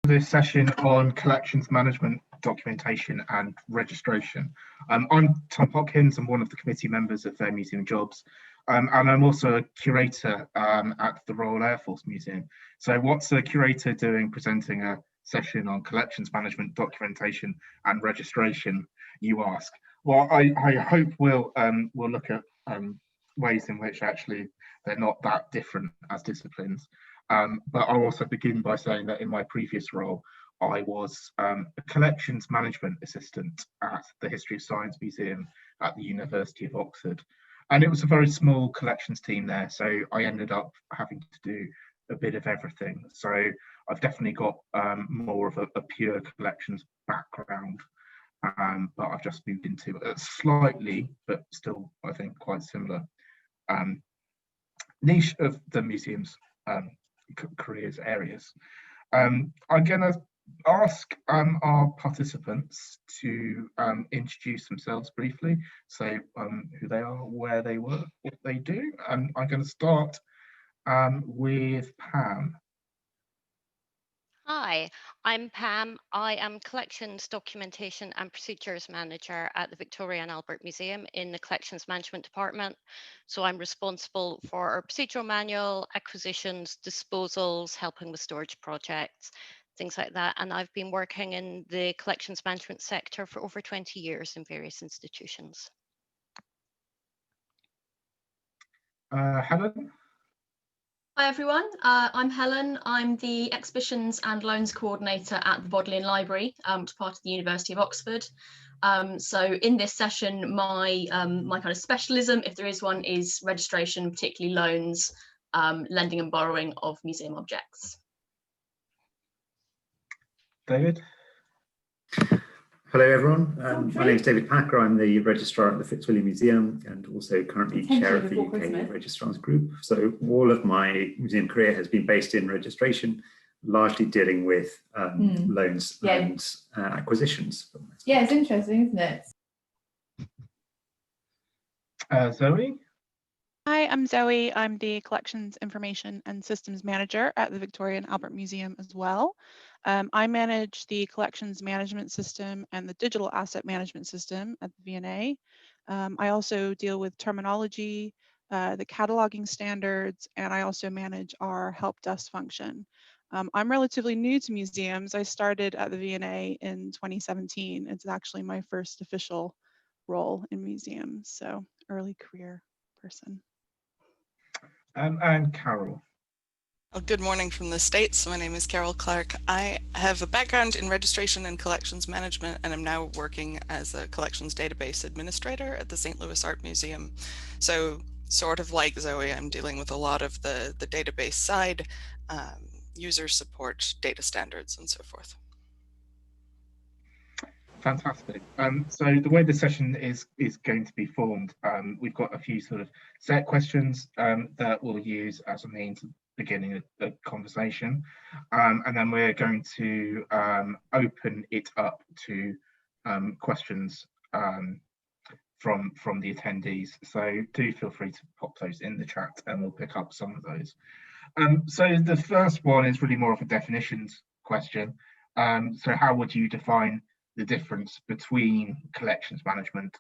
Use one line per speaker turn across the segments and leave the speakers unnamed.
This session on collections management, documentation and registration. I'm Tom Hopkins. I'm one of the committee members of their museum jobs, and I'm also a curator at the Royal Air Force Museum. So what's a curator doing presenting a session on collections management, documentation and registration, you ask? Well, I hope we'll look at ways in which actually they're not that different as disciplines. But I'll also begin by saying that in my previous role, I was a collections management assistant at the History of Science Museum at the University of Oxford. And it was a very small collections team there, so I ended up having to do a bit of everything. So I've definitely got more of a pure collections background, but I've just moved into a slightly, but still, I think, quite similar niche of the museum's careers areas. I'm going to ask our participants to introduce themselves briefly, say who they are, where they work, what they do. I'm going to start with Pam.
Hi, I'm Pam. I am Collections Documentation and Procedures Manager at the Victoria and Albert Museum in the Collections Management Department. So I'm responsible for our procedural manual, acquisitions, disposals, helping with storage projects, things like that. And I've been working in the collections management sector for over 20 years in various institutions.
Helen?
Hi everyone, I'm Helen. I'm the Exhibitions and Loans Coordinator at the Bodleian Library, which is part of the University of Oxford. So in this session, my kind of specialism, if there is one, is registration, particularly loans, lending and borrowing of museum objects.
David?
Hello everyone, my name is David Packer. I'm the Registrar at the Fitzwilliam Museum and also currently chair of the UK Registrars group. So all of my museum career has been based in registration, largely dealing with loans and acquisitions.
Yeah, it's interesting, isn't it?
Zoe?
Hi, I'm Zoe. I'm the Collections Information and Systems Manager at the Victoria and Albert Museum as well. I manage the collections management system and the digital asset management system at the V&A. I also deal with terminology, the cataloging standards, and I also manage our help desk function. I'm relatively new to museums. I started at the V&A in 2017. It's actually my first official role in museums, so early career person.
And Carol.
Well, good morning from the States. My name is Carol Clark. I have a background in registration and collections management, and I'm now working as a collections database administrator at the St. Louis Art Museum. So sort of like Zoe, I'm dealing with a lot of the database side, user support, data standards, and so forth.
Fantastic. So the way the session is going to be formed, we've got a few sort of set questions that we'll use as a means of beginning a conversation, and then we're going to open it up to questions from the attendees. So do feel free to pop those in the chat and we'll pick up some of those. So the first one is really more of a definitions question. So how would you define the difference between collections management,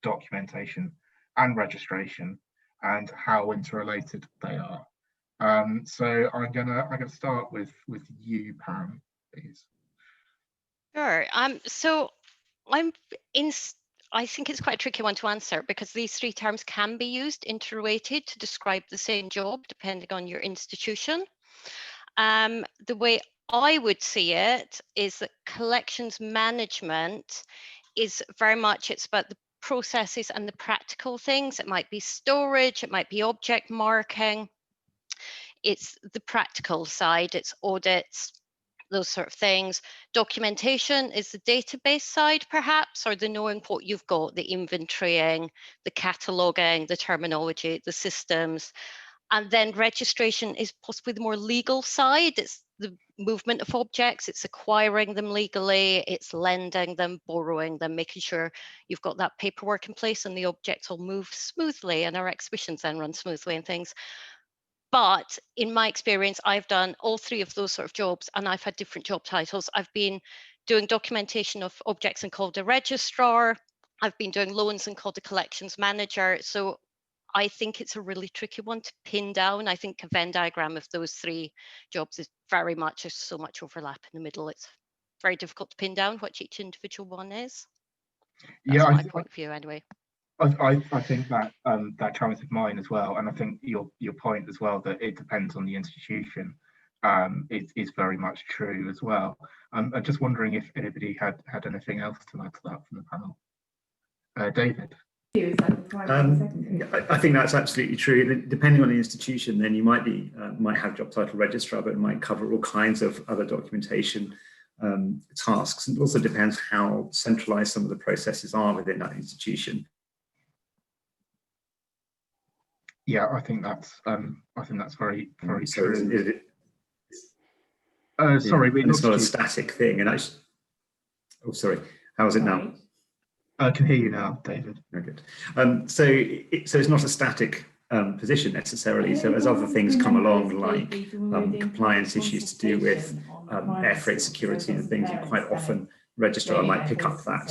documentation and registration, and how interrelated they are? So I'm gonna start with you, Pam, please.
Sure. So I think it's quite a tricky one to answer because these three terms can be used interrelated to describe the same job depending on your institution. The way I would see it is that collections management is very much, it's about the processes and the practical things. It might be storage, it might be object marking. It's the practical side, it's audits, those sort of things. Documentation is the database side, perhaps, or the knowing what you've got, the inventorying, the cataloging, the terminology, the systems. And then registration is possibly the more legal side. It's the movement of objects, it's acquiring them legally, it's lending them, borrowing them, making sure you've got that paperwork in place and the objects will move smoothly and our exhibitions then run smoothly and things. But in my experience, I've done all three of those sort of jobs, and I've had different job titles. I've been doing documentation of objects and called a registrar. I've been doing loans and called a collections manager. So I think it's a really tricky one to pin down. I think a Venn diagram of those three jobs is very much, there's so much overlap in the middle. It's very difficult to pin down what each individual one is. That's my point of view anyway.
I think that that challenge of mine as well, and I think your point as well that it depends on the institution is very much true as well. I'm just wondering if anybody had anything else to add to that from the panel. David.
I think that's absolutely true. Depending on the institution, then you might have job title registrar, but it might cover all kinds of other documentation tasks. It also depends how centralized some of the processes are within that institution.
Yeah, I think that's very true.
Sorry, it's not a static thing, and actually, oh, sorry. How is it now?
I can hear you now, David.
Very good. So it's not a static position necessarily. So as other things come along, like compliance issues to do with air freight security and things, and quite often registrar might pick up that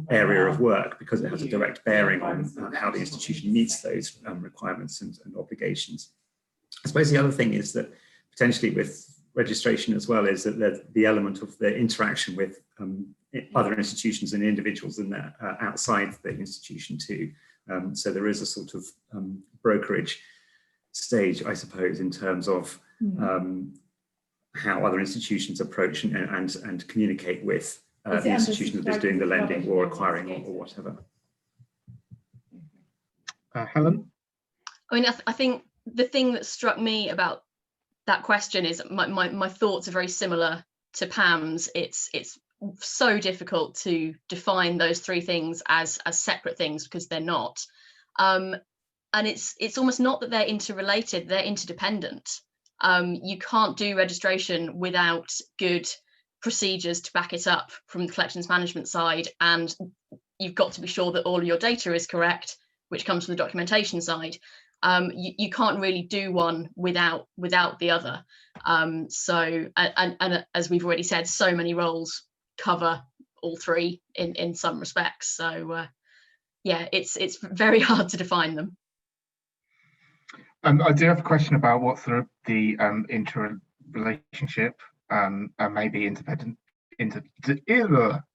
area of work because it has a direct bearing on how the institution meets those requirements and obligations. I suppose the other thing is that potentially with registration as well is that the element of the interaction with other institutions and individuals in there outside the institution too. So there is a sort of brokerage stage, I suppose, in terms of how other institutions approach and communicate with the institution that is doing the lending or acquiring or whatever.
Helen?
I mean, I think the thing that struck me about that question is my thoughts are very similar to Pam's. It's so difficult to define those three things as separate things because they're not. And it's almost not that they're interrelated, they're interdependent. You can't do registration without good procedures to back it up from the collections management side, and you've got to be sure that all of your data is correct, which comes from the documentation side. You can't really do one without the other. So as we've already said, so many roles cover all three in some respects. So yeah, it's very hard to define them.
I do have a question about what's the interrelationship and maybe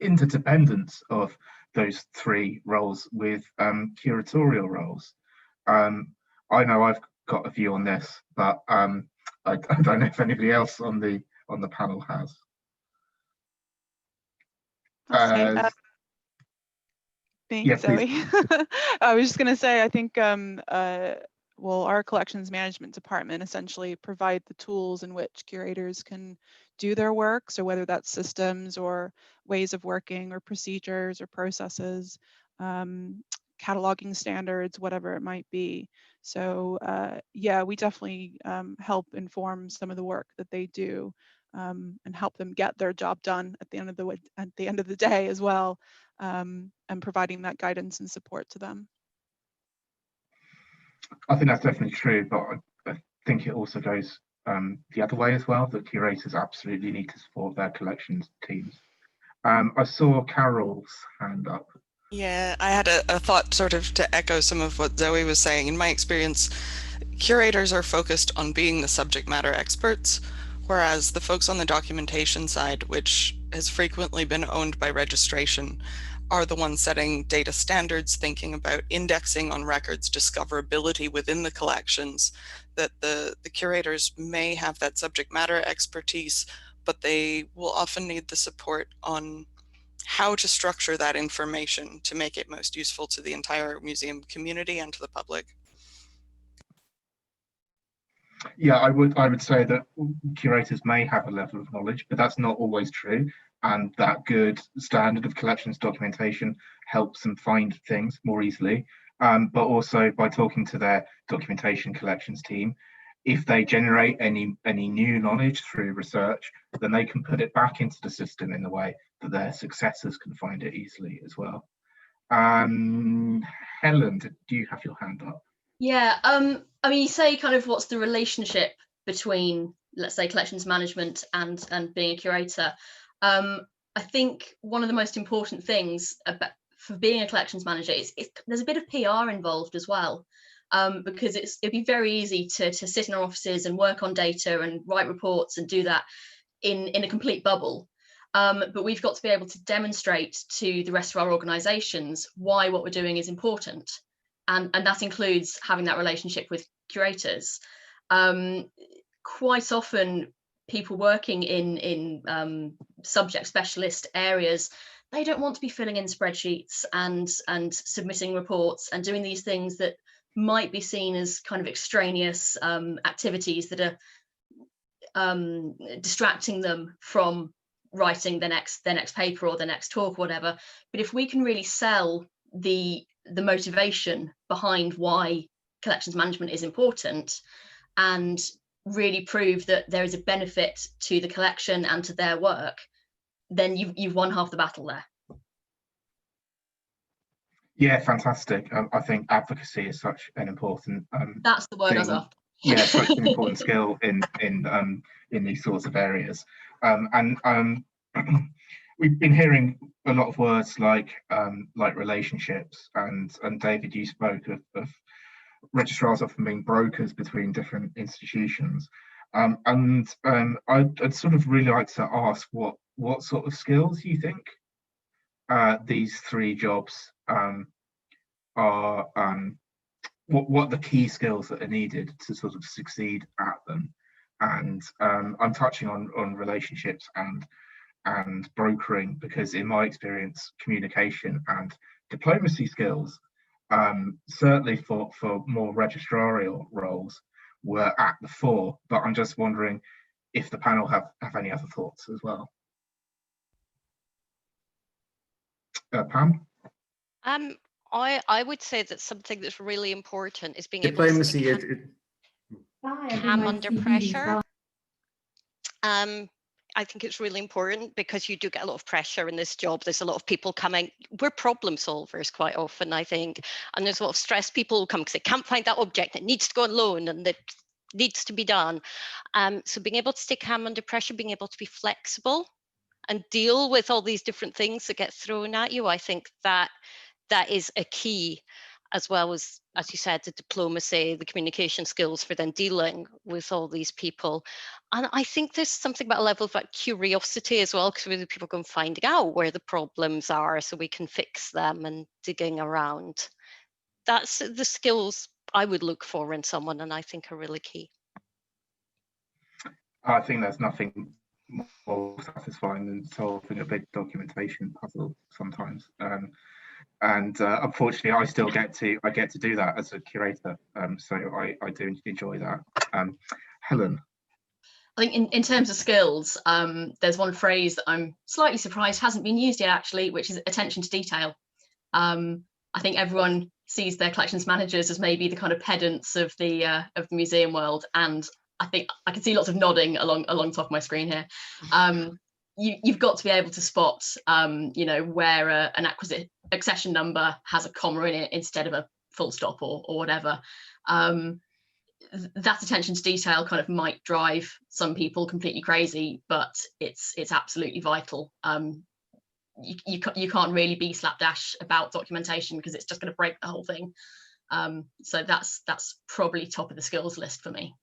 interdependence of those three roles with curatorial roles. I know I've got a view on this, but I don't know if anybody else on the panel has.
Thanks, Zoe. I was just going to say, I think, well, our collections management department essentially provide the tools in which curators can do their work. So whether that's systems or ways of working or procedures or processes, cataloging standards, whatever it might be. So yeah, we definitely help inform some of the work that they do and help them get their job done at the end of the day as well, and providing that guidance and support to them.
I think that's definitely true, but I think it also goes the other way as well, that curators absolutely need to support their collections teams. I saw Carol's hand up.
Yeah, I had a thought sort of to echo some of what Zoe was saying. In my experience, curators are focused on being the subject matter experts, whereas the folks on the documentation side, which has frequently been owned by registration, are the ones setting data standards, thinking about indexing on records, discoverability within the collections, that the curators may have that subject matter expertise, but they will often need the support on how to structure that information to make it most useful to the entire museum community and to the public.
Yeah, I would say that curators may have a level of knowledge, but that's not always true. And that good standard of collections documentation helps them find things more easily. But also by talking to their documentation collections team, if they generate any new knowledge through research, then they can put it back into the system in a way that their successors can find it easily as well. Helen, do you have your hand up?
Yeah, I mean, you say kind of what's the relationship between, let's say, collections management and being a curator. I think one of the most important things for being a collections manager is there's a bit of PR involved as well, because it'd be very easy to sit in our offices and work on data and write reports and do that in a complete bubble. But we've got to be able to demonstrate to the rest of our organisations why what we're doing is important. And that includes having that relationship with curators. Quite often, people working in subject specialist areas, they don't want to be filling in spreadsheets and submitting reports and doing these things that might be seen as kind of extraneous activities that are distracting them from writing their next paper or their next talk or whatever. But if we can really sell the motivation behind why collections management is important and really prove that there is a benefit to the collection and to their work, then you've won half the battle there.
Yeah, fantastic. I think advocacy is such an important
that's the word
thing.
I was after.
Yeah, such an important skill in these sorts of areas. We've been hearing a lot of words like relationships, and David, you spoke of registrars often being brokers between different institutions. I'd sort of really like to ask what sort of skills you think these three jobs are, what the key skills that are needed to sort of succeed at them. And I'm touching on relationships and brokering, because in my experience, communication and diplomacy skills, certainly for more registrarial roles, were at the fore. But I'm just wondering if the panel have any other thoughts as well. Pam?
I would say that something that's really important is being
diplomacy.
able to calm under pressure. I think it's really important because you do get a lot of pressure in this job. There's a lot of people coming. We're problem solvers quite often, I think. And there's a lot of stressed people who come because they can't find that object. It needs to go on loan and it needs to be done. So being able to stay calm under pressure, being able to be flexible and deal with all these different things that get thrown at you, I think that is a key, as well as you said, the diplomacy, the communication skills for then dealing with all these people. And I think there's something about a level of curiosity as well, because really people go and finding out where the problems are so we can fix them and digging around. That's the skills I would look for in someone, and I think are really key.
I think there's nothing more satisfying than solving a big documentation puzzle sometimes. And unfortunately, I still get to do that as a curator. So I do enjoy that. Helen?
I think in terms of skills, there's one phrase that I'm slightly surprised hasn't been used yet, actually, which is attention to detail. I think everyone sees their collections managers as maybe the kind of pedants of the museum world, and I think I can see lots of nodding along top of my screen here. You've got to be able to spot, where an accession number has a comma in it instead of a full stop or whatever. That attention to detail kind of might drive some people completely crazy, but it's absolutely vital. You can't really be slapdash about documentation because it's just going to break the whole thing. So that's probably top of the skills list for me.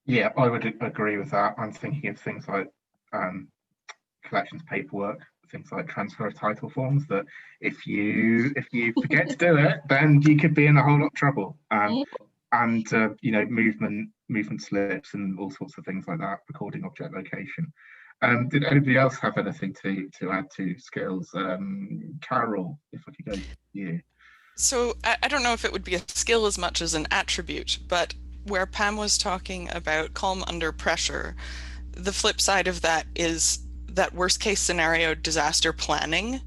Yeah, I would agree with that. I'm thinking of things like collections paperwork, things like transfer of title forms, that if you forget to do it, then you could be in a whole lot of trouble. And movement slips and all sorts of things like that, recording object location. Did anybody else have anything to add to skills? Carol, if I could go to you.
So I don't know if it would be a skill as much as an attribute, but where Pam was talking about calm under pressure, the flip side of that is that worst case scenario disaster planning,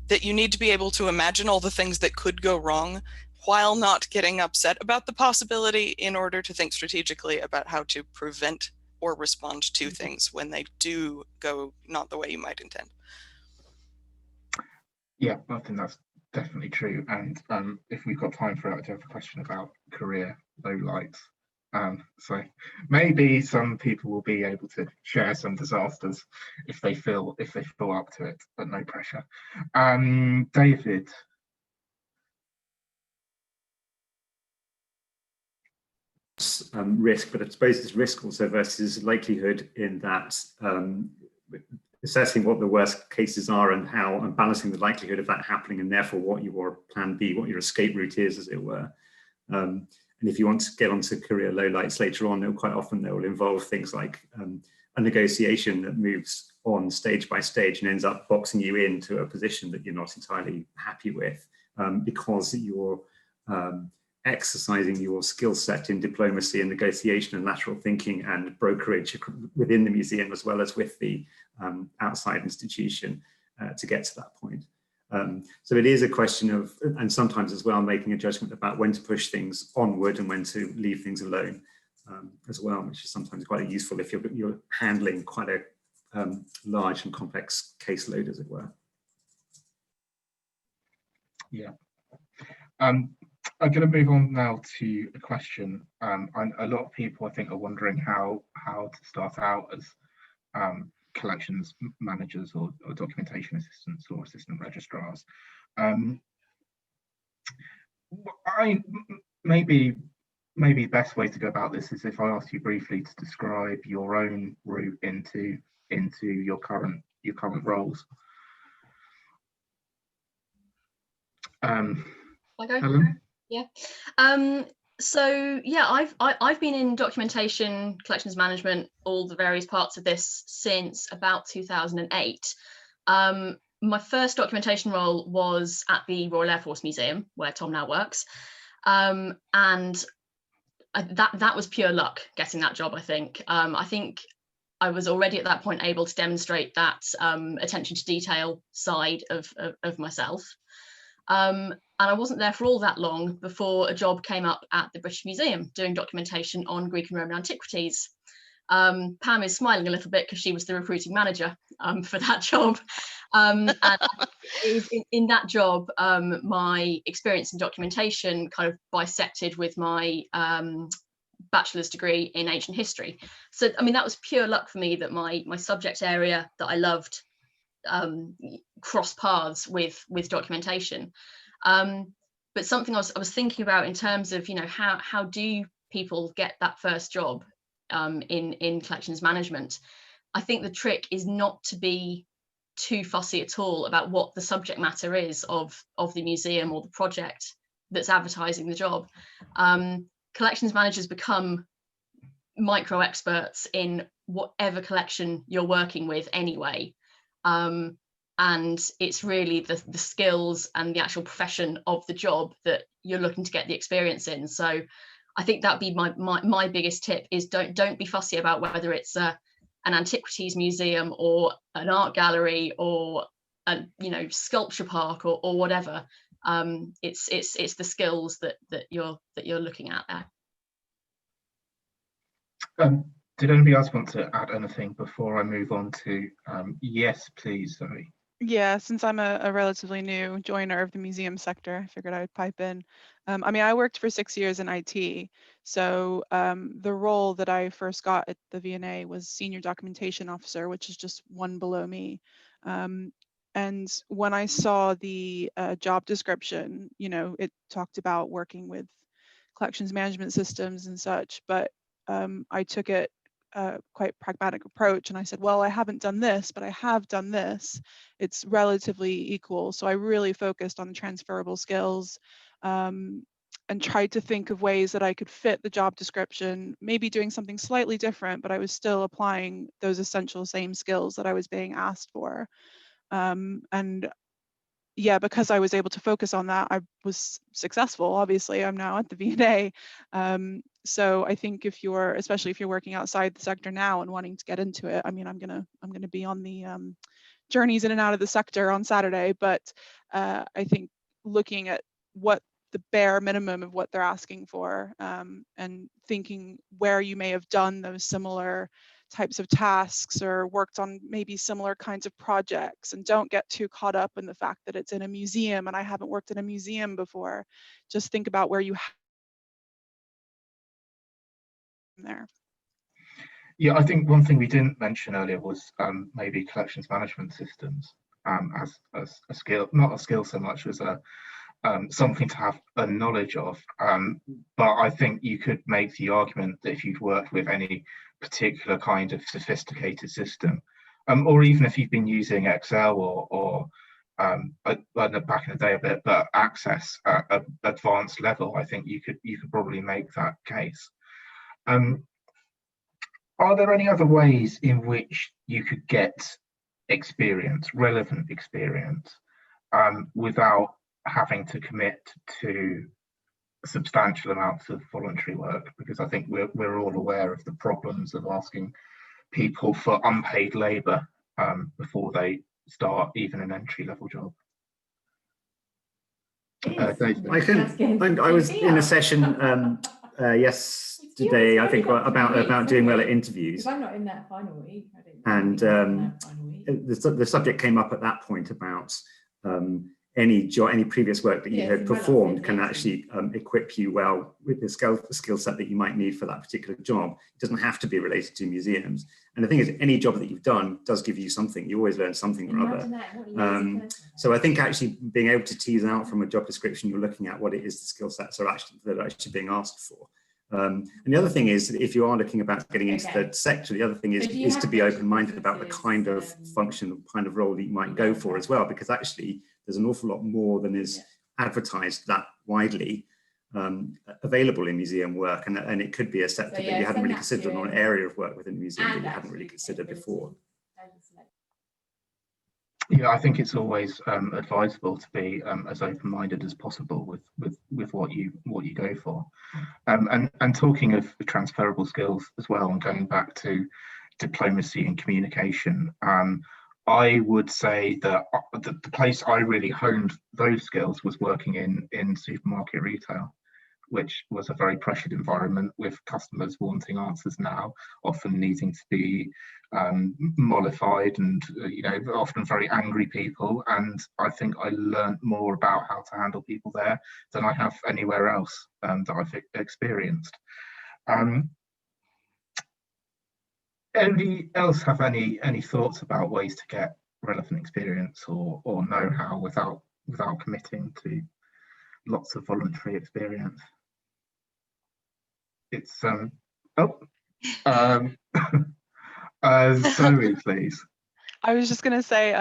that you need to be able to imagine all the things that could go wrong while not getting upset about the possibility, in order to think strategically about how to prevent or respond to things when they do go not the way you might intend.
Yeah, I think definitely true. And if we've got time for it, I do have a question about career lowlights. So maybe some people will be able to share some disasters if they feel up to it, but no pressure. David.
Risk, but I suppose it's risk also versus likelihood, in that assessing what the worst cases are and how, and balancing the likelihood of that happening, and therefore what your plan B, what your escape route is, as it were. And if you want to get onto career lowlights later on, quite often they will involve things like a negotiation that moves on stage by stage and ends up boxing you into a position that you're not entirely happy with, because you're exercising your skill set in diplomacy and negotiation and lateral thinking and brokerage within the museum, as well as with the outside institution, to get to that point. So it is a question of, and sometimes as well, making a judgment about when to push things onward and when to leave things alone, as well, which is sometimes quite useful if you're handling quite a large and complex caseload, as it were.
Yeah. I'm going to move on now to a question. A lot of people, I think, are wondering how to start out as collections managers or documentation assistants or assistant registrars. Maybe the best way to go about this is if I ask you briefly to describe your own route into your current roles. Helen?
Yeah. So yeah, I've been in documentation, collections management, all the various parts of this since about 2008. My first documentation role was at the Royal Air Force Museum, where Tom now works, and that was pure luck getting that job. I think I was already at that point able to demonstrate that attention to detail side of myself. And I wasn't there for all that long before a job came up at the British Museum doing documentation on Greek and Roman antiquities. Pam is smiling a little bit because she was the recruiting manager for that job. And in that job, my experience in documentation kind of bisected with my bachelor's degree in ancient history. So, I mean, that was pure luck for me that my subject area that I loved cross paths with documentation. But something I was thinking about in terms of, how do people get that first job in collections management? I think the trick is not to be too fussy at all about what the subject matter is of the museum or the project that's advertising the job. Collections managers become micro experts in whatever collection you're working with anyway. And it's really the skills and the actual profession of the job that you're looking to get the experience in. So I think that'd be my biggest tip, is don't be fussy about whether it's an antiquities museum or an art gallery or a sculpture park or whatever. It's the skills that you're looking at there.
Did anybody else want to add anything before I move on to yes, please, Zoe?
Yeah, since I'm a relatively new joiner of the museum sector, I figured I would pipe in. I mean, I worked for 6 years in IT. So the role that I first got at the V&A was Senior Documentation Officer, which is just one below me. And when I saw the job description, it talked about working with collections management systems and such, but I took it quite pragmatic approach, and I said, well, I haven't done this, but I have done this. It's relatively equal. So I really focused on the transferable skills and tried to think of ways that I could fit the job description, maybe doing something slightly different, but I was still applying those essential same skills that I was being asked for. And yeah, because I was able to focus on that, I was successful. Obviously, I'm now at the V&A. So I think especially if you're working outside the sector now and wanting to get into it, I mean, I'm gonna be on the journeys in and out of the sector on Saturday, but I think looking at what the bare minimum of what they're asking for and thinking where you may have done those similar types of tasks or worked on maybe similar kinds of projects, and don't get too caught up in the fact that it's in a museum and I haven't worked in a museum before. Just think about where you have there.
Yeah, I think one thing we didn't mention earlier was maybe collections management systems as a skill, not a skill so much as a something to have a knowledge of. But I think you could make the argument that if you've worked with any particular kind of sophisticated system, or even if you've been using Excel or I know back in the day a bit, but Access at an advanced level, I think you could probably make that case. Are there any other ways in which you could get experience, relevant experience, without having to commit to substantial amounts of voluntary work? Because I think we're all aware of the problems of asking people for unpaid labour before they start even an entry-level job.
I was in a session yesterday, I think, about doing well at interviews.
I'm not in that final week.
And the subject came up at that point about any previous work that you had performed can actually equip you well with the skill set that you might need for that particular job. It doesn't have to be related to museums. And the thing is, any job that you've done does give you something. You always learn something or other. So I think actually being able to tease out from a job description, you're looking at what it is the skill sets are actually being asked for. And the other thing is, if you are looking about getting into the sector, the other thing is to be open-minded about the kind of function, kind of role that you might go for as well, because actually there's an awful lot more than is advertised that widely available in museum work, and it could be a sector that you hadn't really considered, or an area of work within a museum that you hadn't really considered before.
Yeah, I think it's always advisable to be as open-minded as possible with what you go for. And talking of transferable skills as well, and going back to diplomacy and communication, I would say that the place I really honed those skills was working in supermarket retail, which was a very pressured environment with customers wanting answers now, often needing to be mollified, and often very angry people. And I think I learned more about how to handle people there than I have anywhere else that I've experienced. Anybody else have any thoughts about ways to get relevant experience or know-how without committing to lots of voluntary experience? It's Zoe, please.
I was just going to say,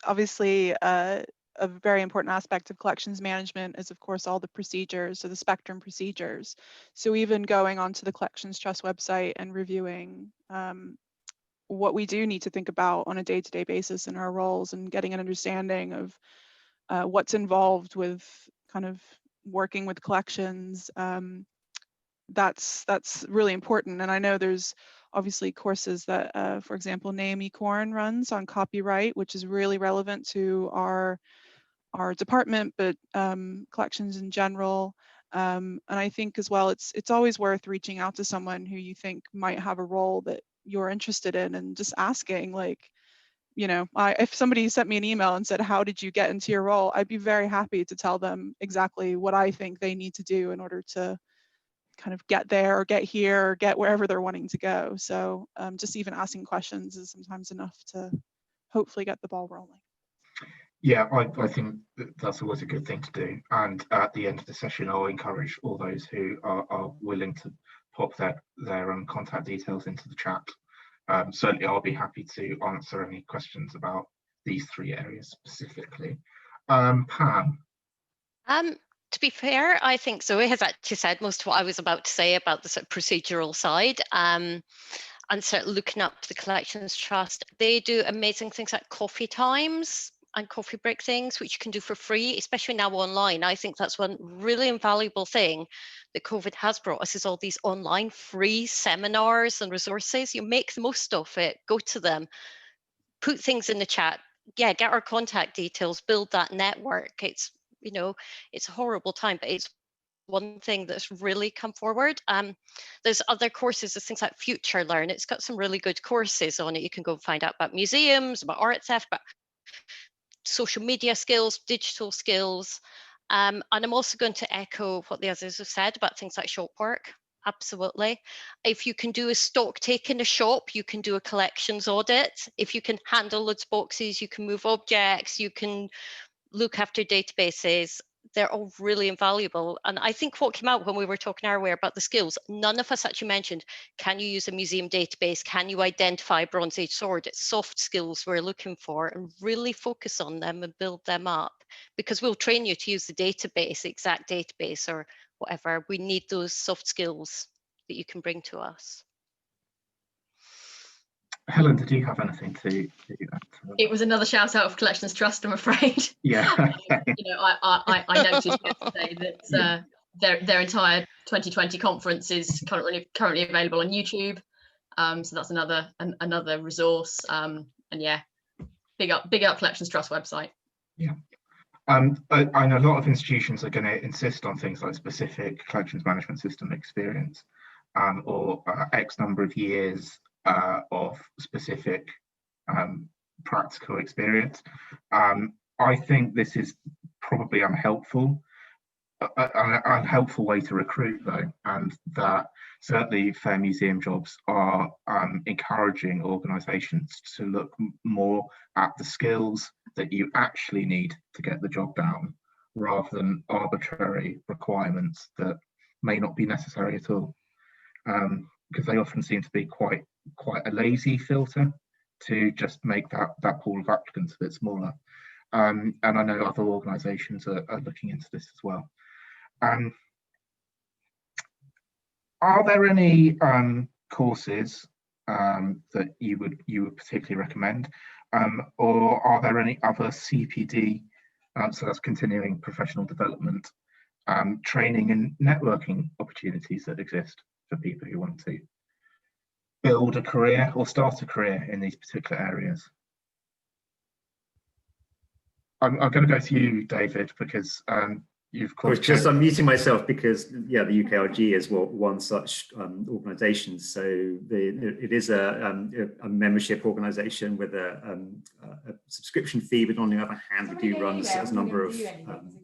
obviously, a very important aspect of collections management is, of course, all the procedures, so the spectrum procedures. So even going onto the Collections Trust website and reviewing what we do need to think about on a day-to-day basis in our roles, and getting an understanding of what's involved with kind of working with collections. That's really important. And I know there's obviously courses that, for example, Naomi Corn runs on copyright, which is really relevant to our department, but collections in general. And I think as well, it's always worth reaching out to someone who you think might have a role that you're interested in, and just asking, like, if somebody sent me an email and said, how did you get into your role? I'd be very happy to tell them exactly what I think they need to do in order to kind of get there, or get here, or get wherever they're wanting to go. So just even asking questions is sometimes enough to hopefully get the ball rolling.
Yeah, I think that's always a good thing to do. And at the end of the session, I'll encourage all those who are willing to pop their contact details into the chat. Certainly, I'll be happy to answer any questions about these three areas specifically. Pam?
To be fair, I think Zoe has actually said most of what I was about to say about the sort of procedural side. And sort of looking up the Collections Trust, they do amazing things like coffee times and coffee break things, which you can do for free, especially now online. I think that's one really invaluable thing that COVID has brought us, is all these online free seminars and resources. You make the most of it, go to them, put things in the chat, get our contact details, build that network. It's a horrible time, but it's one thing that's really come forward. There's other courses, there's things like Future Learn. It's got some really good courses on it. You can go find out about museums, about art theft, about social media skills, digital skills. And I'm also going to echo what the others have said about things like shop work. Absolutely. If you can do a stock take in a shop, you can do a collections audit. If you can handle loads of boxes, you can move objects, you can look after databases. They're all really invaluable. And I think what came out when we were talking earlier about the skills, none of us actually mentioned, can you use a museum database? Can you identify a Bronze Age sword? It's soft skills we're looking for, and really focus on them and build them up, because we'll train you to use the database, exact database or whatever. We need those soft skills that you can bring to us.
Helen, did you have anything to add?
It was another shout out of Collections Trust, I'm afraid.
Yeah.
You know, I noticed yesterday that their entire 2020 conference is currently available on YouTube. So that's another resource. And yeah, big up Collections Trust website.
Yeah. I know a lot of institutions are going to insist on things like specific collections management system experience, or X number of years of specific practical experience. I think this is probably unhelpful way to recruit, though, and that certainly Fair Museum Jobs are encouraging organisations to look more at the skills that you actually need to get the job down, rather than arbitrary requirements that may not be necessary at all, because they often seem to be quite a lazy filter to just make that pool of applicants a bit smaller. And I know other organisations are looking into this as well. Are there any courses that you would particularly recommend, or are there any other CPD, so that's continuing professional development, training and networking opportunities that exist for people who want to build a career or start a career in these particular areas? I'm going to go to you, David, because you've
I was just unmuting myself because, yeah, the UKRG is one such organisation. So it is a membership organisation with a subscription fee, but on the other hand, we do run a number of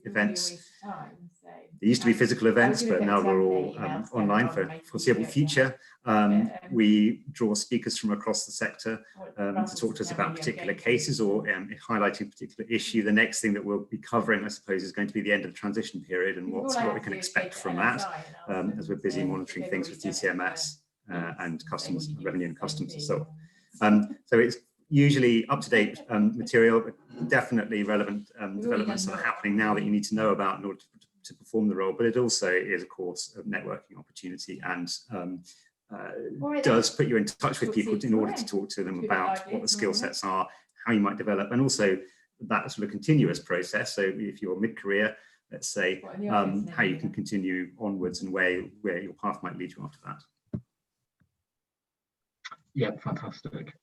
events. There used to be physical events, but now we're all online for foreseeable future. We draw speakers from across the sector to talk to us about particular cases or highlighting a particular issue. The next thing that we'll be covering, I suppose, is going to be the end of the transition period and what we can expect from that, as we're busy monitoring things with DCMS and customs, revenue and customs and so on. So it's usually up-to-date material, but definitely relevant developments that are happening now that you need to know about in order to perform the role. But it also is, of course, a networking opportunity and does put you in touch with people in order to talk to them about what the skill sets are, how you might develop, and also that sort of continuous process. So if you're mid-career, let's say, how you can continue onwards and where your path might lead you after that.
Yeah, fantastic.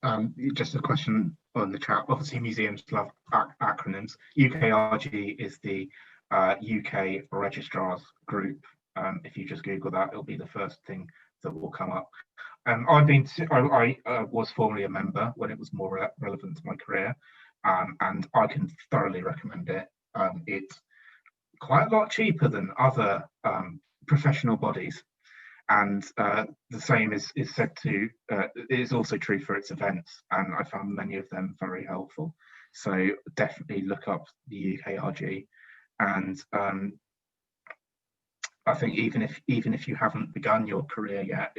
Just a question on the chat. Obviously, museums love acronyms. UKRG is the UK Registrars group. If you just Google that, it'll be the first thing that will come up. I was formerly a member when it was more relevant to my career, and I can thoroughly recommend it. It's quite a lot cheaper than other professional bodies, and the same is said to is also true for its events, and I found many of them very helpful. So definitely look up the UKRG, and I think even if you haven't begun your career yet,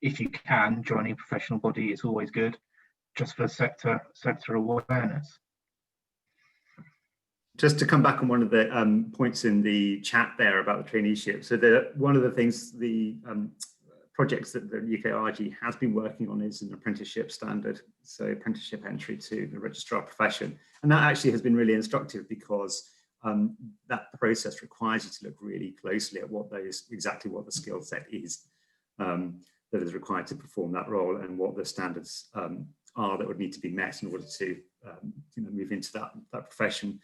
if you can join a professional body, it's always good, just for sector awareness.
Just to come back on one of the points in the chat there about the traineeship. So one of the things, the projects that the UKRG has been working on is an apprenticeship standard, so apprenticeship entry to the registrar profession. And that actually has been really instructive because that process requires you to look really closely at exactly what the skill set is that is required to perform that role, and what the standards are that would need to be met in order to move into that profession.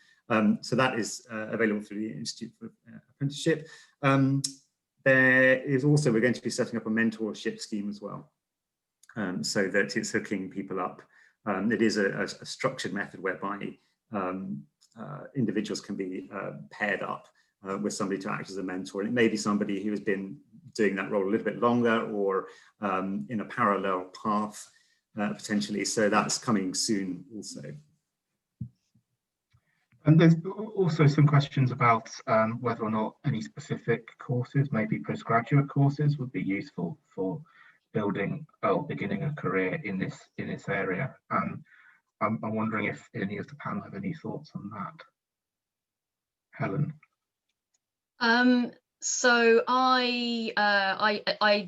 So that is available through the Institute for apprenticeship. There is also, we're going to be setting up a mentorship scheme as well, so that it's hooking people up. It is a structured method whereby individuals can be paired up with somebody to act as a mentor. And it may be somebody who has been doing that role a little bit longer, or in a parallel path potentially. So that's coming soon also.
And there's also some questions about whether or not any specific courses, maybe postgraduate courses, would be useful for building or beginning a career in this area. I'm wondering if any of the panel have any thoughts on that. Helen.
So I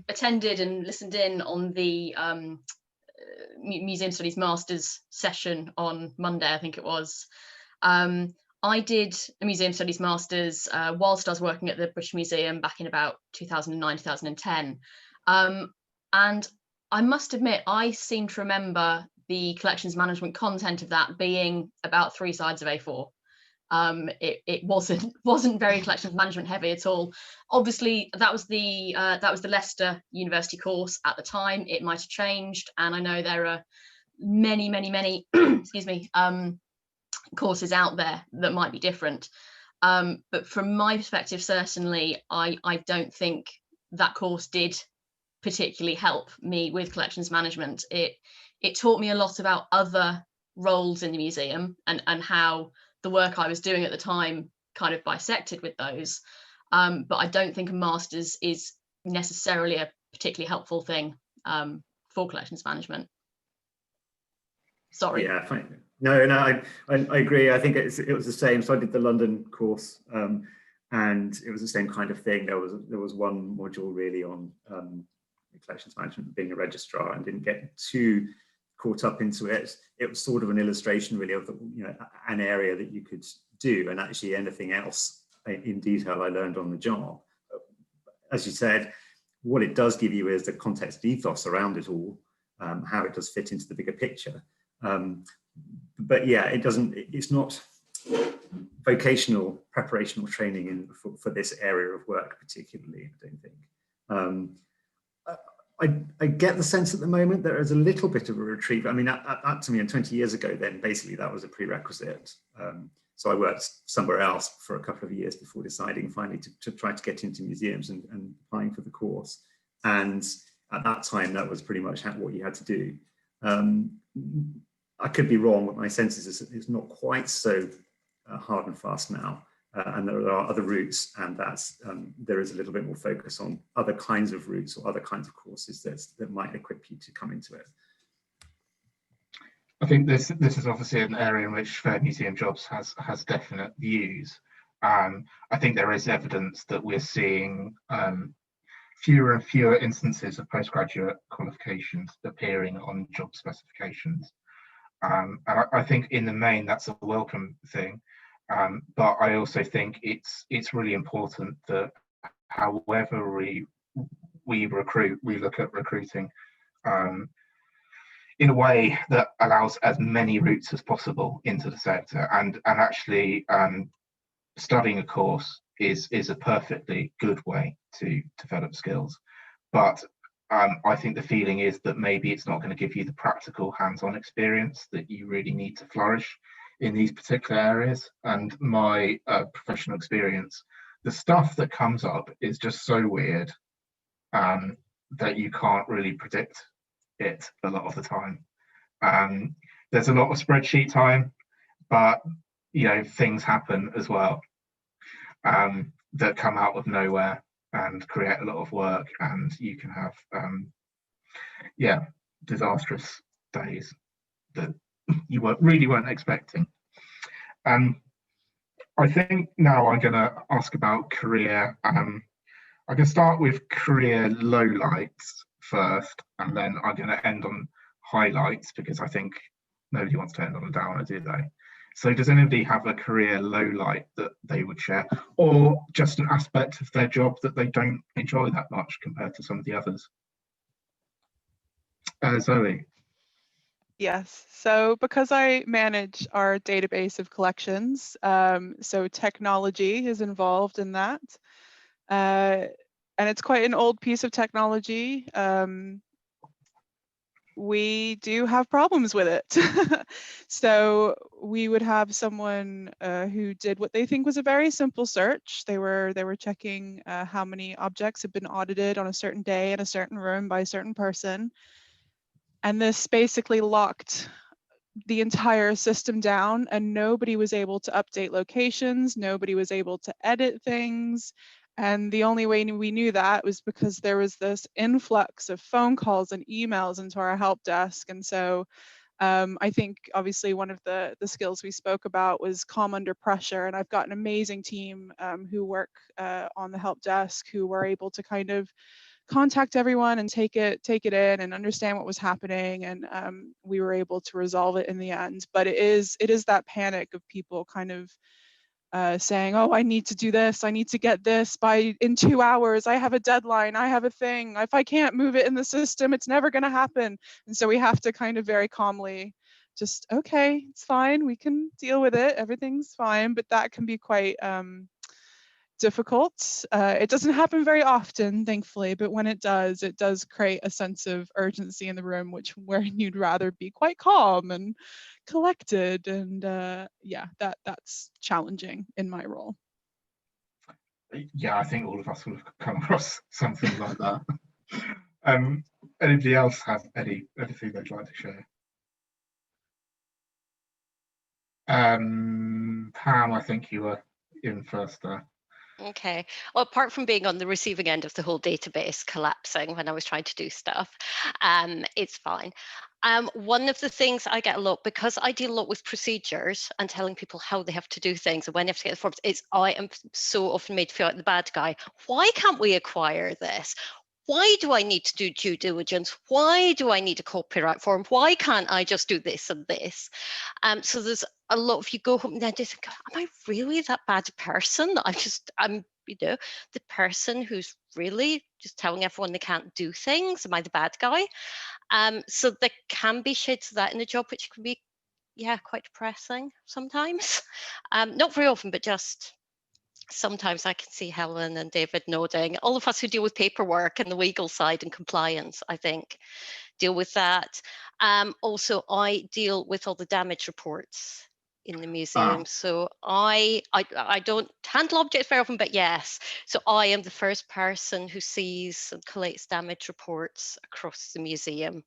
attended and listened in on the Museum Studies Masters session on Monday, I think it was. I did a Museum Studies Masters whilst I was working at the British Museum back in about 2009, 2010. And I must admit, I seem to remember the collections management content of that being about 3 sides of A4. It wasn't very collections management heavy at all. Obviously, that was the Leicester University course at the time. It might have changed, and I know there are many excuse me, courses out there that might be different. But from my perspective, certainly, I don't think that course did particularly help me with collections management. It taught me a lot about other roles in the museum and how the work I was doing at the time kind of bisected with those. But I don't think a master's is necessarily a particularly helpful thing for collections management. Sorry.
Yeah, fine. No, I agree. I think it was the same. So I did the London course, and it was the same kind of thing. There was one module really on collections management, being a registrar, and didn't get too caught up into it. It was sort of an illustration really of the, an area that you could do, and actually anything else in detail I learned on the job. As you said, what it does give you is the context ethos around it all, how it does fit into the bigger picture. But yeah, it's not vocational preparational training for this area of work particularly, I don't think. I get the sense at the moment there is a little bit of a retreat. I mean, that to me, 20 years ago, then basically that was a prerequisite. So I worked somewhere else for a couple of years before deciding finally to try to get into museums and applying for the course. And at that time, that was pretty much what you had to do. I could be wrong, but my sense is it's not quite so hard and fast now. And there are other routes, and there is a little bit more focus on other kinds of routes or other kinds of courses that might equip you to come into it.
I think this is obviously an area in which Fair Museum Jobs has definite views. I think there is evidence that we're seeing fewer and fewer instances of postgraduate qualifications appearing on job specifications. And I think in the main that's a welcome thing. But I also think it's really important that however we recruit, we look at recruiting in a way that allows as many routes as possible into the sector. And actually studying a course is a perfectly good way to develop skills. But I think the feeling is that maybe it's not going to give you the practical hands-on experience that you really need to flourish in these particular areas. And my professional experience, the stuff that comes up is just so weird that you can't really predict it a lot of the time. There's a lot of spreadsheet time, but things happen as well that come out of nowhere and create a lot of work, and you can have disastrous days that you weren't expecting. I think now I'm going to ask about career. I'm going to start with career lowlights first, and then I'm going to end on highlights, because I think nobody wants to end on a downer, do they? So does anybody have a career lowlight that they would share, or just an aspect of their job that they don't enjoy that much compared to some of the others? Zoe.
Yes, so because I manage our database of collections, so technology is involved in that. And it's quite an old piece of technology. We do have problems with it. So we would have someone who did what they think was a very simple search. They were checking how many objects had been audited on a certain day in a certain room by a certain person. And this basically locked the entire system down, and nobody was able to update locations, nobody was able to edit things. And the only way we knew that was because there was this influx of phone calls and emails into our help desk. And so I think obviously one of the skills we spoke about was calm under pressure. And I've got an amazing team who work on the help desk who were able to kind of contact everyone and take it in and understand what was happening, and we were able to resolve it in the end. But it is that panic of people kind of saying, oh, I need to do this, I need to get this in 2 hours, I have a deadline, I have a thing, if I can't move it in the system, it's never going to happen. And so we have to kind of very calmly just, okay, it's fine, we can deal with it, everything's fine. But that can be quite difficult. It doesn't happen very often, thankfully, but when it does create a sense of urgency in the room, where you'd rather be quite calm and collected. And yeah, that's challenging in my role.
Yeah, I think all of us will have come across something like that. Anybody else have anything they'd like to share? Pam, I think you were in first there.
Okay. Well, apart from being on the receiving end of the whole database collapsing when I was trying to do stuff, it's fine. One of the things I get a lot, because I deal a lot with procedures and telling people how they have to do things and when they have to get the forms, I am so often made to feel like the bad guy. Why can't we acquire this? Why do I need to do due diligence? Why do I need a copyright form? Why can't I just do this and this? So there's a lot of, you go home and then just think, am I really that bad a person? I'm the person who's really just telling everyone they can't do things. Am I the bad guy? So there can be shades of that in the job, which can be, yeah, quite depressing sometimes. Not very often, but just sometimes. I can see Helen and David nodding. All of us who deal with paperwork and the legal side and compliance, I think, deal with that. Also, I deal with all the damage reports in the museum. So I don't handle objects very often, but yes. So I am the first person who sees and collates damage reports across the museum.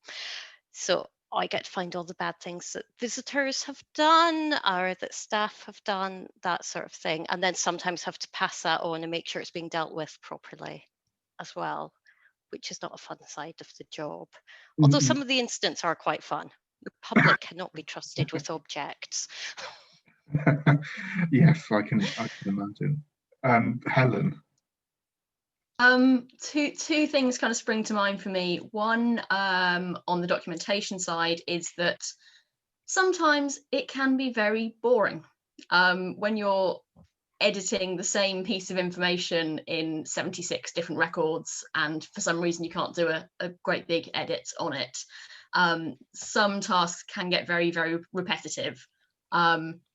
So I get to find all the bad things that visitors have done or that staff have done, that sort of thing. And then sometimes have to pass that on and make sure it's being dealt with properly as well, which is not a fun side of the job. Although some of the incidents are quite fun. The public cannot be trusted with objects.
Yes, I can imagine. Helen.
Two things kind of spring to mind for me. One, on the documentation side, is that sometimes it can be very boring. When you're editing the same piece of information in 76 different records, and for some reason you can't do a great big edit on it, some tasks can get very, very repetitive.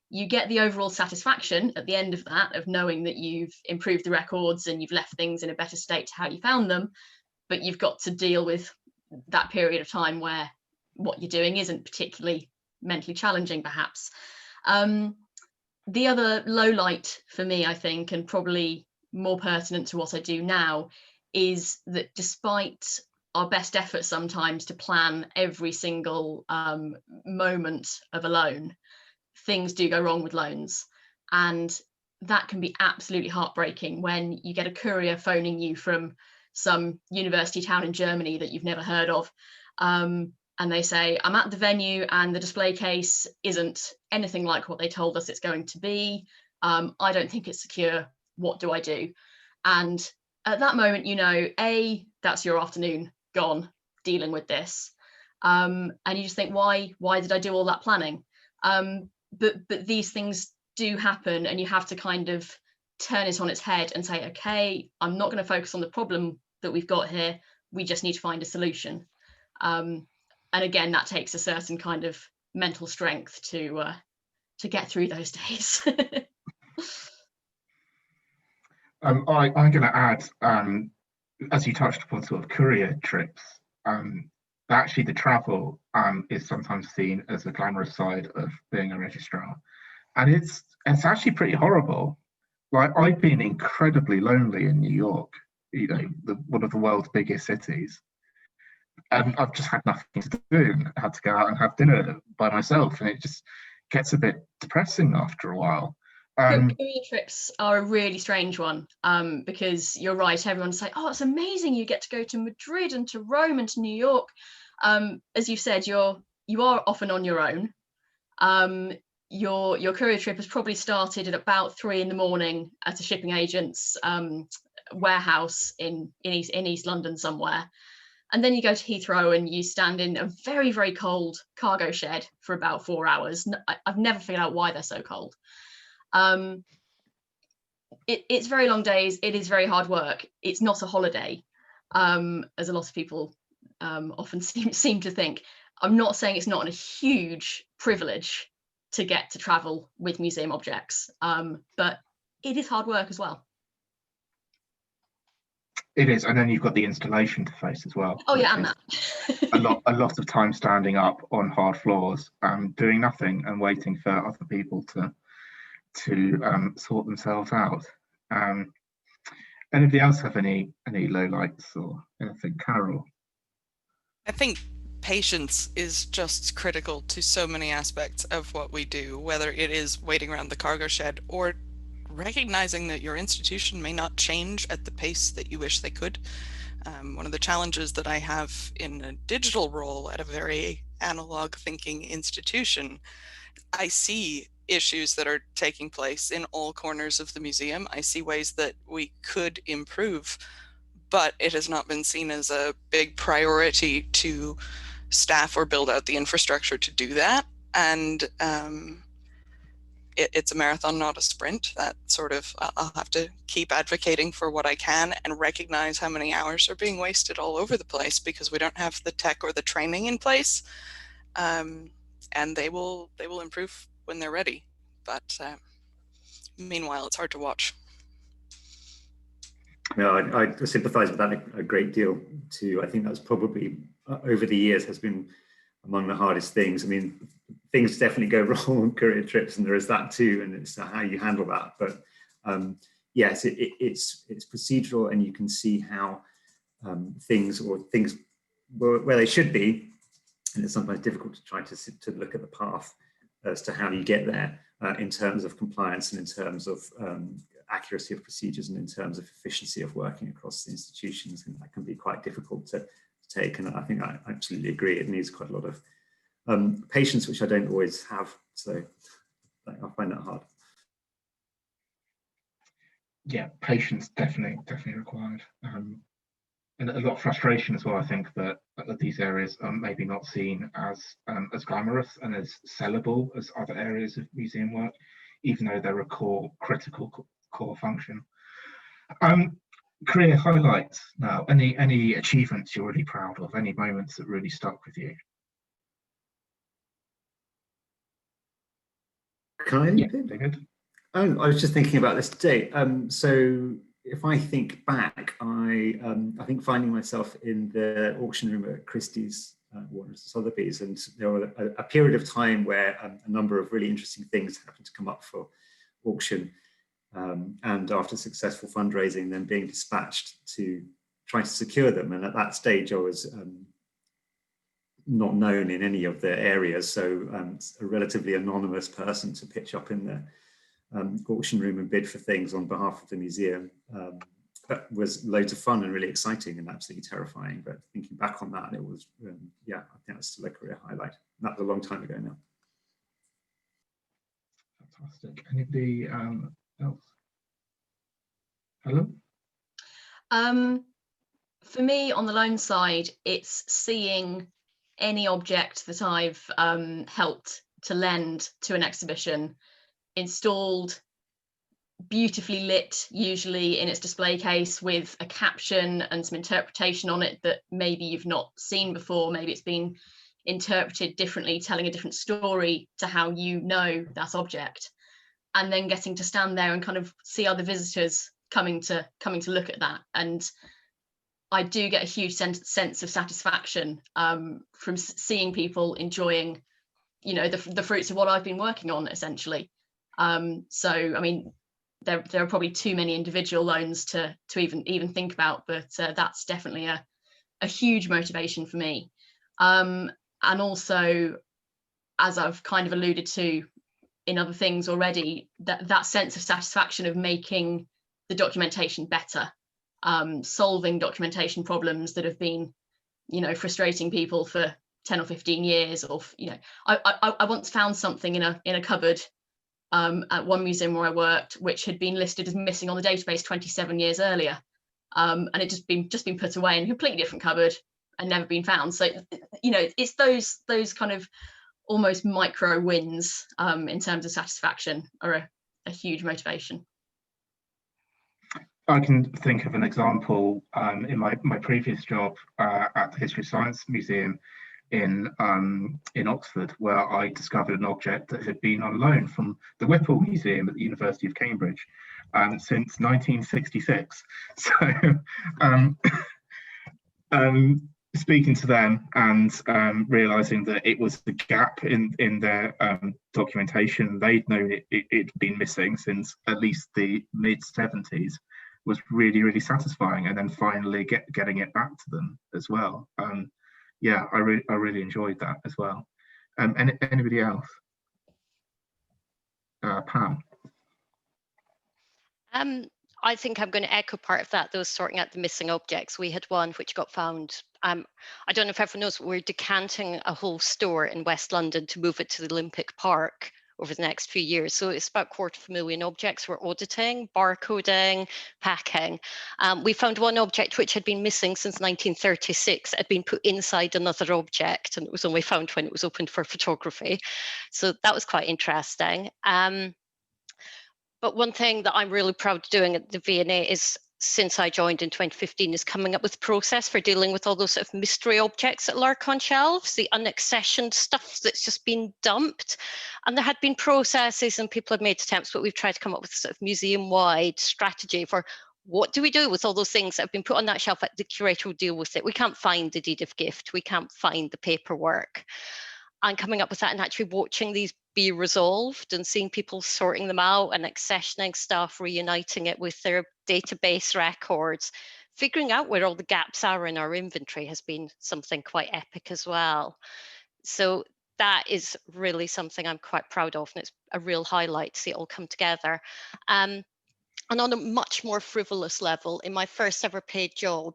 You get the overall satisfaction at the end of that of knowing that you've improved the records and you've left things in a better state to how you found them, but you've got to deal with that period of time where what you're doing isn't particularly mentally challenging, perhaps. The other low light for me, I think, and probably more pertinent to what I do now, is that despite our best efforts sometimes to plan every single moment of a loan, things do go wrong with loans. And that can be absolutely heartbreaking when you get a courier phoning you from some university town in Germany that you've never heard of. And they say, I'm at the venue and the display case isn't anything like what they told us it's going to be. I don't think it's secure. What do I do? And at that moment, you know, that's your afternoon gone dealing with this. And you just think, why did I do all that planning? But these things do happen, and you have to kind of turn it on its head and say, okay, I'm not going to focus on the problem that we've got here. We just need to find a solution. again, that takes a certain kind of mental strength to get through those days.
I'm going to add, as you touched upon, sort of courier trips. Actually, the travel is sometimes seen as the glamorous side of being a registrar, and it's actually pretty horrible. Like, I've been incredibly lonely in New York, you know, one of the world's biggest cities, and I've just had nothing to do. I had to go out and have dinner by myself, and it just gets a bit depressing after a while.
Courier trips are a really strange one, because you're right, everyone's saying, oh, it's amazing, you get to go to Madrid and to Rome and to New York. As you said, you are often on your own. Your courier trip has probably started at about 3 a.m. at a shipping agent's warehouse in East London somewhere. And then you go to Heathrow and you stand in a very, very cold cargo shed for about 4 hours. I've never figured out why they're so cold. It's very long days. It is very hard work. It's not a holiday, as a lot of people often seem to think. I'm not saying it's not a huge privilege to get to travel with museum objects, but it is hard work as well.
It is, and then you've got the installation to face as well.
Oh yeah, and that.
a lot of time standing up on hard floors, doing nothing and waiting for other people to sort themselves out. Anybody else have any lowlights or anything? Carol?
I think patience is just critical to so many aspects of what we do, whether it is waiting around the cargo shed or recognizing that your institution may not change at the pace that you wish they could. One of the challenges that I have in a digital role at a very analog thinking institution, I see issues that are taking place in all corners of the museum. I see ways that we could improve, but it has not been seen as a big priority to staff or build out the infrastructure to do that. And it's a marathon, not a sprint. That sort of, I'll have to keep advocating for what I can and recognize how many hours are being wasted all over the place because we don't have the tech or the training in place. And they will improve when they're ready. But meanwhile, it's hard to watch.
No, I sympathise with that a great deal too. I think that's probably over the years has been among the hardest things. I mean, things definitely go wrong on courier trips, and there is that too, and it's how you handle that. But yes, it's procedural, and you can see how things where they should be, and it's sometimes difficult to try to look at the path as to how you get there in terms of compliance and in terms of accuracy of procedures and in terms of efficiency of working across the institutions, and that can be quite difficult to take. And I think I absolutely agree. It needs quite a lot of patience, which I don't always have. So I find that hard.
Yeah, patience definitely required. And a lot of frustration as well, I think, that these areas are maybe not seen as glamorous and as sellable as other areas of museum work, even though they're a critical core function. Career highlights now. Any achievements you're really proud of? Any moments that really stuck with you?
Can I?
Yeah, David.
I was just thinking about this today. So if I think back, I think finding myself in the auction room at Christie's, Warner Sotheby's, and there was a period of time where a number of really interesting things happened to come up for auction. And after successful fundraising, then being dispatched to try to secure them. And at that stage, I was not known in any of the areas, so a relatively anonymous person to pitch up in the auction room and bid for things on behalf of the museum. That was loads of fun and really exciting and absolutely terrifying. But thinking back on that, it was, yeah, I think that's still a career highlight. That was a long time ago now.
Fantastic. Anybody else? Helen?
For me, on the loan side, it's seeing any object that I've helped to lend to an exhibition installed, beautifully lit, usually in its display case, with a caption and some interpretation on it that maybe you've not seen before. Maybe it's been interpreted differently, telling a different story to how you know that object, and then getting to stand there and kind of see other visitors coming to look at that. And I do get a huge sense of satisfaction from seeing people enjoying, you know, the fruits of what I've been working on, essentially. So I mean, there are probably too many individual loans to even think about, but that's definitely a huge motivation for me. And also, as I've kind of alluded to in other things already, that sense of satisfaction of making the documentation better, solving documentation problems that have been, you know, frustrating people for 10 or 15 years. Or, you know, I once found something in a cupboard at one museum where I worked, which had been listed as missing on the database 27 years earlier, and it just been put away in a completely different cupboard and never been found. So, you know, it's those kind of almost micro wins in terms of satisfaction are a huge motivation.
I can think of an example in my previous job at the History of Science Museum in Oxford, where I discovered an object that had been on loan from the Whipple Museum at the University of Cambridge since 1966. So speaking to them and realizing that it was the gap in their documentation, they'd known it'd been missing since at least the mid-70s, was really, really satisfying. And then finally getting it back to them as well. Yeah, I really enjoyed that as well. Anybody else? Pam?
I think I'm going to echo part of that, those sorting out the missing objects. We had one which got found. I don't know if everyone knows, but we're decanting a whole store in West London to move it to the Olympic Park over the next few years. So it's about 250,000 objects we're auditing, barcoding, packing. We found one object which had been missing since 1936. It had been put inside another object, and it was only found when it was opened for photography. So that was quite interesting. But one thing that I'm really proud of doing at the V&A is, since I joined in 2015, is coming up with a process for dealing with all those sort of mystery objects that lurk on shelves, the unaccessioned stuff that's just been dumped. And there had been processes and people had made attempts, but we've tried to come up with a sort of museum-wide strategy for what do we do with all those things that have been put on that shelf that the curator will deal with it. We can't find the deed of gift, we can't find the paperwork. And coming up with that and actually watching these be resolved and seeing people sorting them out and accessioning stuff, reuniting it with their database records, figuring out where all the gaps are in our inventory has been something quite epic as well. So that is really something I'm quite proud of, and it's a real highlight to see it all come together. And on a much more frivolous level, in my first ever paid job,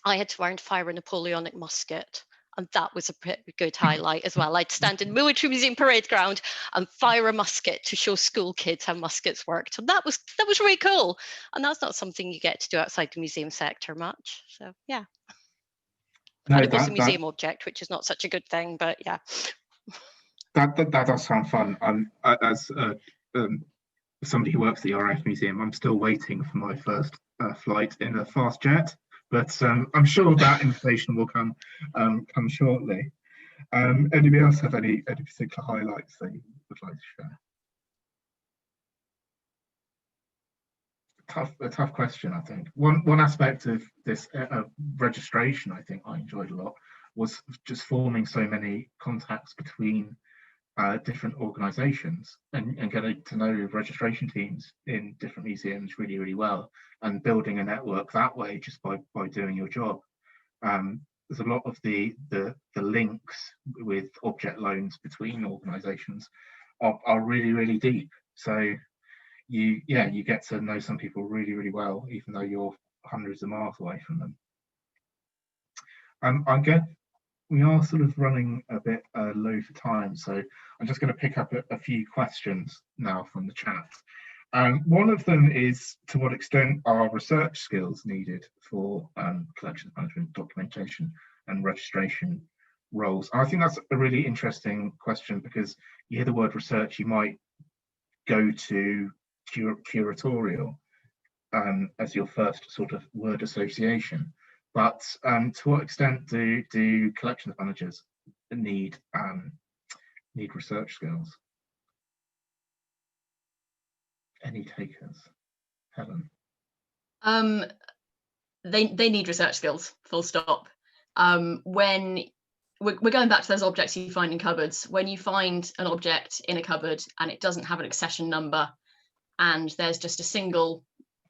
I had to learn to fire a Napoleonic musket. And that was a pretty good highlight as well. I'd stand in Military Museum parade ground and fire a musket to show school kids how muskets worked. And that was really cool. And that's not something you get to do outside the museum sector much. So yeah. No, and it was a museum object, which is not such a good thing, but yeah.
That does sound fun. As somebody who works at the RAF Museum, I'm still waiting for my first flight in a fast jet. But I'm sure that information will come shortly. Anybody else have any particular highlights that you would like to share? A tough question, I think. One aspect of this registration, I think I enjoyed a lot, was just forming so many contacts between different organisations and getting to know registration teams in different museums really, really well, and building a network that way just by doing your job. There's a lot of the links with object loans between organisations are really, really deep. So you get to know some people really, really well, even though you're hundreds of miles away from them. We are sort of running a bit low for time, so I'm just going to pick up a few questions now from the chat. One of them is, to what extent are research skills needed for collections management, documentation and registration roles? And I think that's a really interesting question, because you hear the word research, you might go to curatorial as your first sort of word association. But to what extent do collections managers need research skills? Any takers? Helen?
They need research skills, full stop. When we're going back to those objects you find in cupboards, when you find an object in a cupboard and it doesn't have an accession number and there's just a single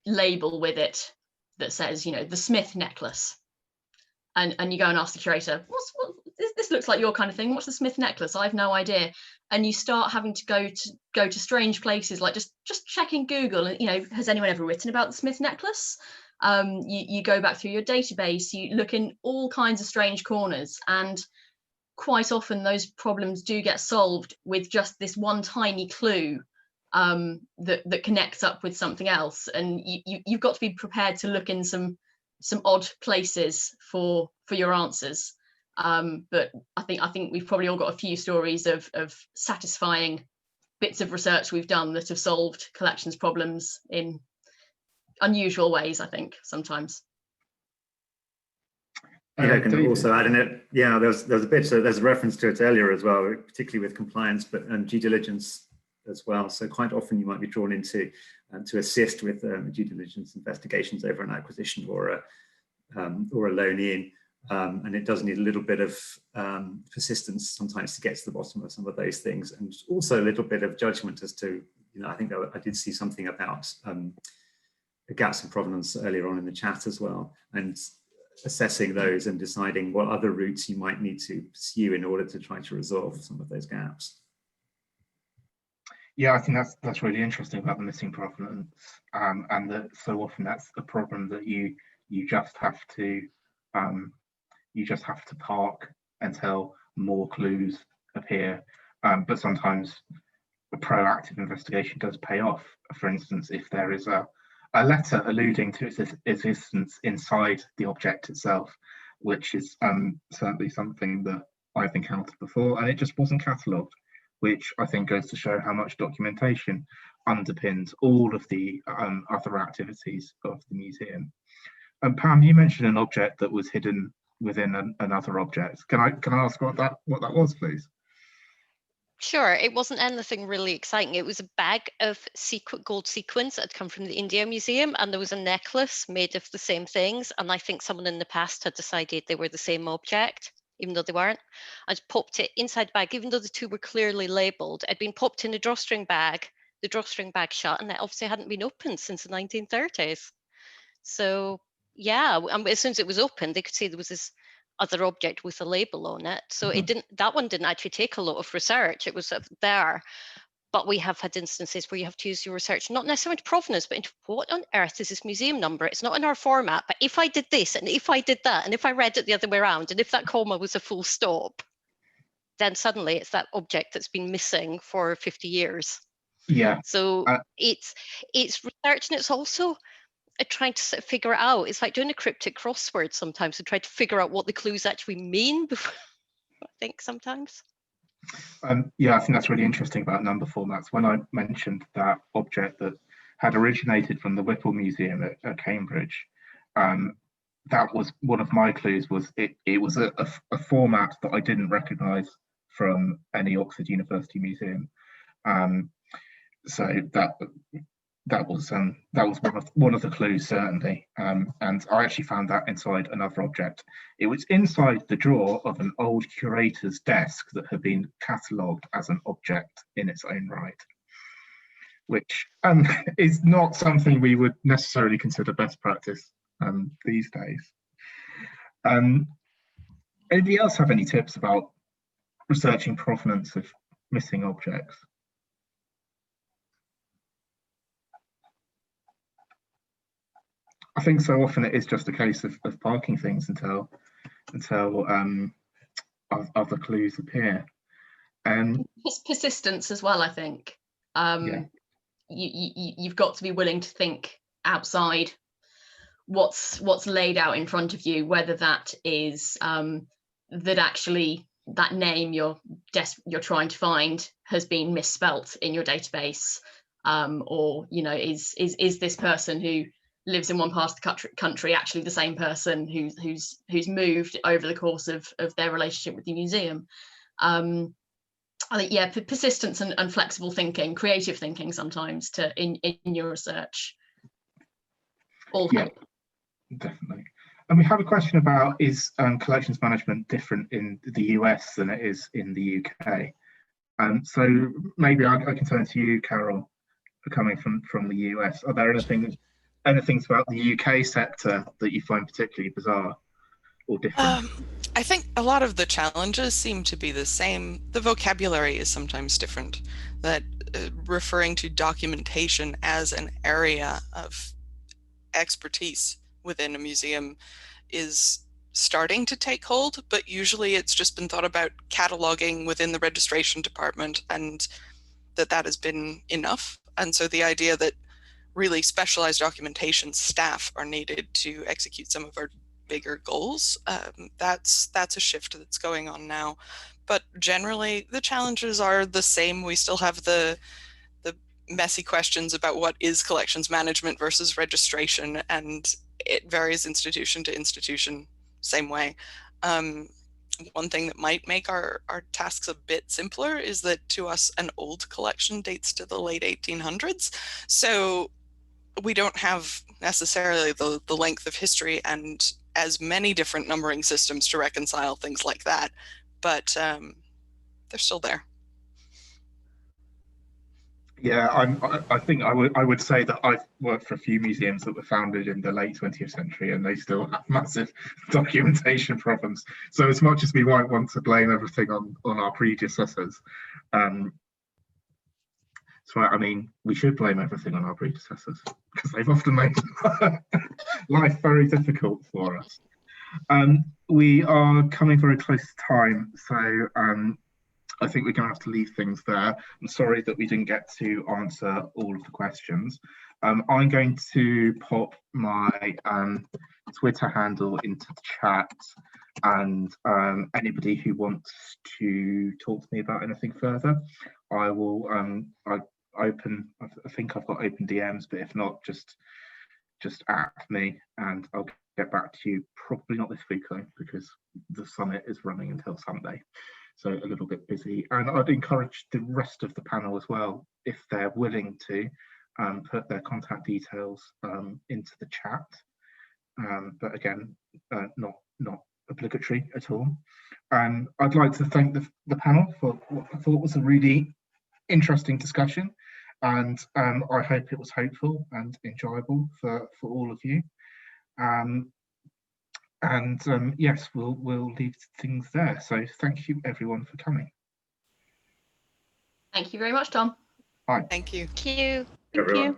label with it that says, you know, the Smith necklace, and you go and ask the curator, this looks like your kind of thing, what's the Smith necklace? I've no idea. And you start having to go to strange places, like just checking Google, and, you know, has anyone ever written about the Smith necklace? You go back through your database, you look in all kinds of strange corners, and quite often those problems do get solved with just this one tiny clue that connects up with something else. And you've got to be prepared to look in some odd places for your answers. But I think we've probably all got a few stories of satisfying bits of research we've done that have solved collections problems in unusual ways, I think, sometimes.
Yeah, I can
David?
also add in it. Yeah, there's a reference to it earlier as well, particularly with compliance, but due diligence as well. So quite often you might be drawn into to assist with due diligence investigations over an acquisition or a loan in, and it does need a little bit of persistence sometimes to get to the bottom of some of those things, and also a little bit of judgment as to, you know, I think I did see something about the gaps in provenance earlier on in the chat as well, and assessing those and deciding what other routes you might need to pursue in order to try to resolve some of those gaps.
Yeah, I think that's really interesting about the missing provenance, and that so often that's a problem that you just have to park until more clues appear. But sometimes a proactive investigation does pay off. For instance, if there is a letter alluding to its existence inside the object itself, which is certainly something that I've encountered before, and it just wasn't catalogued, which I think goes to show how much documentation underpins all of the other activities of the museum. Pam, you mentioned an object that was hidden within another object. Can I ask what that was, please?
Sure, it wasn't anything really exciting. It was a bag of gold sequins that had come from the India Museum, and there was a necklace made of the same things. And I think someone in the past had decided they were the same object, even though they weren't. I just popped it inside the bag, even though the two were clearly labelled. It had been popped in a drawstring bag, the drawstring bag shut, and it obviously hadn't been opened since the 1930s. So yeah, as soon as it was opened, they could see there was this other object with a label on it. So that one didn't actually take a lot of research. It was there. But we have had instances where you have to use your research, not necessarily into provenance, but into what on earth is this museum number? It's not in our format, but if I did this, and if I did that, and if I read it the other way around, and if that comma was a full stop, then suddenly it's that object that's been missing for 50 years.
Yeah.
So it's research, and it's also trying to sort of figure it out. It's like doing a cryptic crossword sometimes to try to figure out what the clues actually mean before, I think sometimes.
Yeah, I think that's really interesting about number formats. When I mentioned that object that had originated from the Whipple Museum at Cambridge, that was one of my clues. Was it was a format that I didn't recognise from any Oxford University museum. So that was one of the clues, certainly, and I actually found that inside another object. It was inside the drawer of an old curator's desk that had been catalogued as an object in its own right, which is not something we would necessarily consider best practice these days. Anybody else have any tips about researching provenance of missing objects? I think so often it is just a case of parking things until other clues appear.
Persistence as well, I think. Yeah. You've got to be willing to think outside what's laid out in front of you, whether that is that actually that name you're trying to find has been misspelt in your database, or, you know, is this person who lives in one part of the country actually the same person who's moved over the course of their relationship with the museum. I think, yeah, persistence and flexible thinking, creative thinking sometimes in your research all help.
Definitely. And we have a question about, is collections management different in the US than it is in the UK? So maybe I can turn to you, Carol, for coming from the US. Are there anything about the UK sector that you find particularly bizarre or different?
I think a lot of the challenges seem to be the same. The vocabulary is sometimes different, that referring to documentation as an area of expertise within a museum is starting to take hold, but usually it's just been thought about cataloging within the registration department, and that has been enough. And so the idea that really specialized documentation staff are needed to execute some of our bigger goals, that's a shift that's going on now. But generally the challenges are the same. We still have the messy questions about what is collections management versus registration, and it varies institution to institution, same way. One thing that might make our tasks a bit simpler is that to us an old collection dates to the late 1800s. So we don't have necessarily the length of history and as many different numbering systems to reconcile things like that, but they're still there.
Yeah, I think I would say that I've worked for a few museums that were founded in the late 20th century, and they still have massive documentation problems. So as much as we might want to blame everything on our predecessors, so I mean, we should blame everything on our predecessors because they've often made life very difficult for us. We are coming very close to time, so I think we're going to have to leave things there. I'm sorry that we didn't get to answer all of the questions. I'm going to pop my Twitter handle into the chat, and anybody who wants to talk to me about anything further, I will I think I've got open DMs, but if not, just at me and I'll get back to you. Probably not this week though, because the summit is running until Sunday. So a little bit busy, and I'd encourage the rest of the panel as well, if they're willing to put their contact details into the chat. But again, not obligatory at all. I'd like to thank the panel for what I thought was a really interesting discussion, and I hope it was hopeful and enjoyable for all of you. Yes, we'll leave things there. So thank you everyone for coming.
Thank you very much, Tom.
Bye.
Thank you.
Thank you.
Everyone.